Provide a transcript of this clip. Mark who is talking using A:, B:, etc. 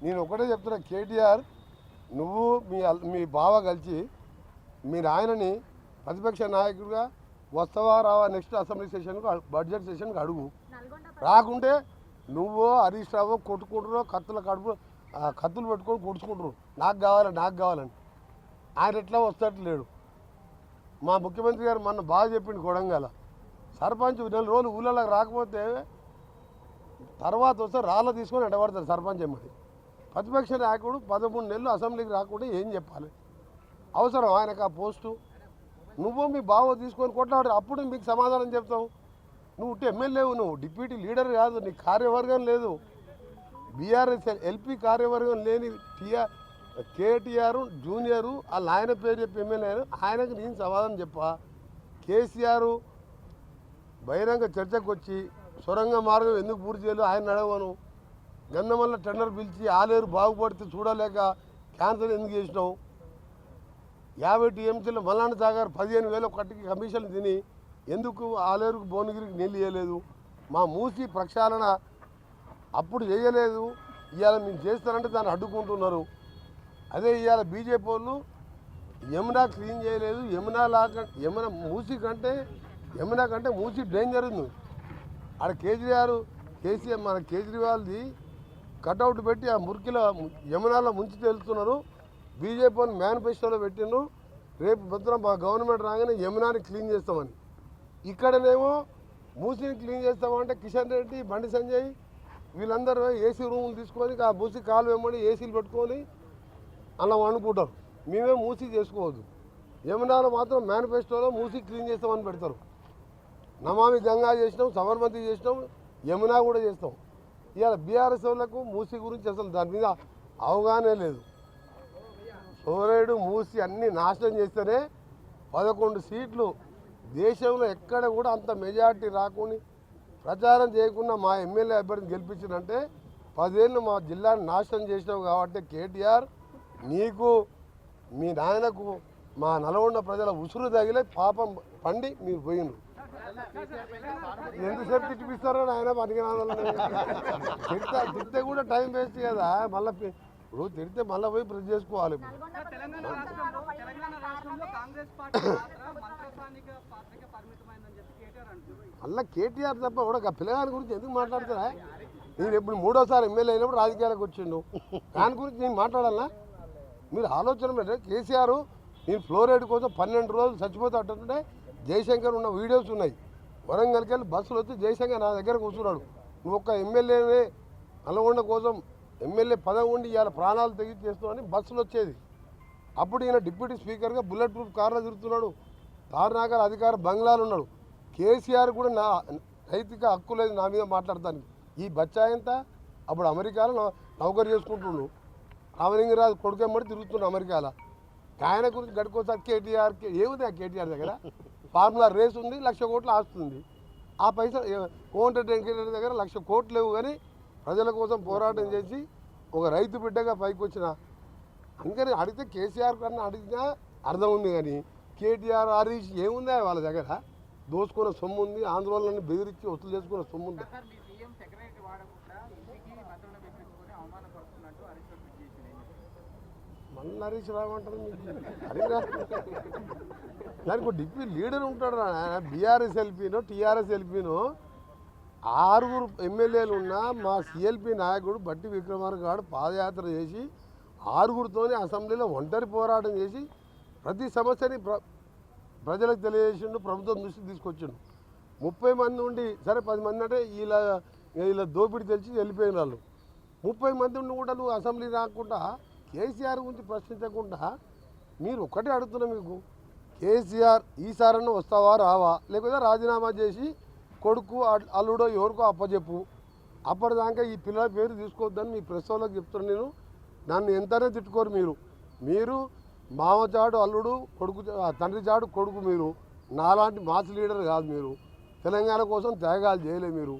A: నేను ఒకటే చెప్తున్నా, కేటీఆర్ నువ్వు మీ బావ కలిసి మీ నాయనని ప్రతిపక్ష నాయకుడిగా వస్తావా రావా నెక్స్ట్ అసెంబ్లీ సెషన్కు బడ్జెట్ సెషన్కి అడుగు. రాకుంటే నువ్వు హరీష్ రావు కొట్టుకుంటున్నావు, కత్తులు పెట్టుకొని కొడుచుకుంటున్నావు, నాకు కావాలని. ఆయన ఎట్లా వస్తట్లేడు. మా ముఖ్యమంత్రి గారు మొన్న బాగా చెప్పిండు, కొడంగల్ సర్పంచ్ 4 రోజులు ఊళ్ళలోకి రాకపోతే తర్వాత వస్తే రాళ్ళ తీసుకొని ఎడబడతారు సర్పంచ్ ఎమ్మడి. ప్రతిపక్ష నాయకుడు 13 నెలలు అసెంబ్లీకి రాకుంటే ఏం చెప్పాలి? అవసరం ఆయనకు ఆ పోస్టు? నువ్వు మీ బావ తీసుకొని కొట్లాడు, అప్పుడు మీకు సమాధానం చెప్తావు. నువ్వు ఎమ్మెల్యేవు, నువ్వు డిప్యూటీ లీడర్ కాదు, నీ కార్యవర్గం లేదు. బీఆర్ఎస్ ఎల్పీ కార్యవర్గం లేని కేటీఆర్ జూనియరు వాళ్ళ ఆయన పేరు చెప్పి ఎమ్మెల్యే ఆయనకు నేను సమాధానం చెప్పా. కేసీఆర్ బహిరంగ చర్చకు వచ్చి సొరంగ మార్గం ఎందుకు పూర్తి చేయలేదు ఆయన అడగను. గంధమల్ల టెండర్ పిలిచి ఆలేరు బాగుపడితే చూడలేక క్యాన్సర్ ఎందుకు చేసినావు? 50 టీఎంసీలో మల్లాండ సాగర్ 15,000 కట్టికి కమిషన్ తిని ఎందుకు ఆలేరుకు భువనగిరికి నీళ్ళు చేయలేదు? మా మూసి ప్రక్షాళన అప్పుడు చేయలేదు, ఇవాళ మేము చేస్తారంటే దాన్ని అడ్డుకుంటున్నారు. అదే ఇవాళ బీజేపీ వాళ్ళు యమునా క్లీన్ చేయలేదు, యమునా మూసి కంటే యమునా కంటే మూసి డేంజర్ ఉంది. ఆడ కేసీఆర్ మన కేజ్రీవాల్ది కట్అవుట్ పెట్టి ఆ మురికిలో యమునాలో ముంచి తెలుస్తున్నారు. బీజేపీ వాళ్ళు మేనిఫెస్టోలో పెట్టిండ్రు, రేపు భద్రం మా గవర్నమెంట్ రాగానే యమునాని క్లీన్ చేస్తామని. ఇక్కడనేమో మూసిని క్లీన్ చేస్తామంటే కిషన్ రెడ్డి, బండి సంజయ్ వీళ్ళందరూ ఏసీ రూములు తీసుకొని ఆ మూసి కాలు వెంబడి ఏసీలు పెట్టుకొని అలా వండుకుంటారు. మేమే మూసి చేసుకోవద్దు. యమునాలో మాత్రం మేనిఫెస్టోలో మూసి క్లీన్ చేస్తామని పెడతారు. నమామి గంగా చేసినాం, సబర్మతి చేసినాం, యమునా కూడా చేస్తాం. ఇవాళ బీఆర్ఎస్ వాళ్ళకు మూసి గురించి అసలు దాని మీద అవగాహన లేదు. సోరేడు మూసి అన్నీ నాశనం చేస్తేనే 11 సీట్లు దేశంలో ఎక్కడ కూడా అంత మెజార్టీ రాకుండా ప్రచారం చేయకుండా మా ఎమ్మెల్యే అభ్యర్థిని గెలిపించిందంటే 10 ఏళ్ళు మా జిల్లాని నాశనం చేసినావు. కాబట్టి కేటీఆర్ నీకు మీ నాయనకు మా నల్గొండ ప్రజల ఉసురు తగిలే పాపం పండి మీరు పోయినరు. ఎంతసేపు తిట్టిపిస్తారో ఆయన పనికినాదలు తిడితే కూడా టైం వేస్ట్ కదా. మళ్ళీ ఇప్పుడు తిడితే మళ్ళీ పోయి ప్రెస్ చేసుకోవాలి. మళ్ళీ కేటీఆర్ తప్ప కూడా పిల్లగాని గురించి ఎందుకు మాట్లాడతారా? నేను ఇప్పుడు 3వ సారి ఎమ్మెల్యే అయినప్పుడు రాజకీయాలకు వచ్చిండు, దాని గురించి నేను మాట్లాడాలా? మీరు ఆలోచన పెట్టే కేసీఆర్ నేను ఫ్లోరైడ్ కోసం 12 రోజులు చచ్చిపోతా అంటుంటే జయశంకర్ ఉన్న వీడియోస్ ఉన్నాయి. వరంగల్కి వెళ్ళి బస్సులు వచ్చి జయశంకర్ నా దగ్గర కూర్చున్నాడు. నువ్వు ఒక్క ఎమ్మెల్యేనే నల్గొండ కోసం ఎమ్మెల్యే పదవి ఉండి ఇవాళ ప్రాణాలు తెగి చేస్తామని బస్సులు వచ్చేది. అప్పుడు ఈయన డిప్యూటీ స్పీకర్గా బుల్లెట్ ప్రూఫ్ కార్లో తిరుగుతున్నాడు, తారనాగర్ అధికార బంగ్లాలు ఉన్నాడు. కేసీఆర్ కూడా నా నైతిక హక్కు లేదు నా మీద మాట్లాడతాను. ఈ బచ్చాయంతా అప్పుడు అమెరికాలో నౌకరు చేసుకుంటుండు, రామలింగరాజు కొడుకెమ్మడి తిరుగుతున్నాడు అమెరికాలో. ఆయన గురించి గడుకోసారి కేటీఆర్ ఏముంది ఆ కేటీఆర్ దగ్గర? ఫార్ములా రేస్ ఉంది, 1,00,000 కోట్లు ఆస్తుంది. ఆ పైసలు కోమటిరెడ్డి వెంకటరెడ్డి దగ్గర 1,00,000 కోట్లు లేవు, కానీ ప్రజల కోసం పోరాటం చేసి ఒక రైతు బిడ్డగా పైకి వచ్చిన. అందుకని అడిగితే కేసీఆర్ కన్నా అడిగినా అర్థం ఉంది, కానీ కేటీఆర్ హరీష్ ఏముందా వాళ్ళ దగ్గర? దోసుకున్న సొమ్ము ఉంది, ఆందోళనని బెదిరించి వసూలు చేసుకున్న సొమ్ము ఉంది. మళ్ళీ హరీష్ రామంటారు దానికి డిప్యూటీ లీడర్ ఉంటాడు. బీఆర్ఎస్ ఎల్పీనో టీఆర్ఎస్ ఎల్పీనో 6 ఎమ్మెల్యేలు ఉన్నా మా సిఎల్పి నాయకుడు బట్టి విక్రమార్క గారు పాదయాత్ర చేసి 6తోనే అసెంబ్లీలో ఒంటరి పోరాటం చేసి ప్రతి సమస్యని ప్రజలకు తెలియజేసిండు, ప్రభుత్వం దృష్టికి తీసుకొచ్చిండు. 30 మంది ఉండి సరే 10 మంది అంటే వీళ్ళ దోపిడీ తెలిసి వెళ్ళిపోయిన వాళ్ళు. 30 మంది ఉండి కూడా నువ్వు అసెంబ్లీ రాకుండా కేసీఆర్ గురించి ప్రశ్నించకుండా మీరు ఒక్కటే అడుగుతున్నా, మీకు కేసీఆర్ ఈసారన్నా వస్తావా రావా, లేకపోతే రాజీనామా చేసి కొడుకు అల్లుడో ఎవరికో అప్పచెప్పు. అప్పటిదాకా ఈ పిల్లల పేరు తీసుకోవద్దని మీ ప్రెస్ వాళ్ళకి చెప్తున్నాను నేను. నన్ను ఎంతనే తిట్టుకోరు మీరు మామచాడు అల్లుడు కొడుకు, తండ్రి చాడు కొడుకు. మీరు నాలాంటి మాస్ లీడర్ కాదు. మీరు తెలంగాణ కోసం త్యాగాలు చేయలే. మీరు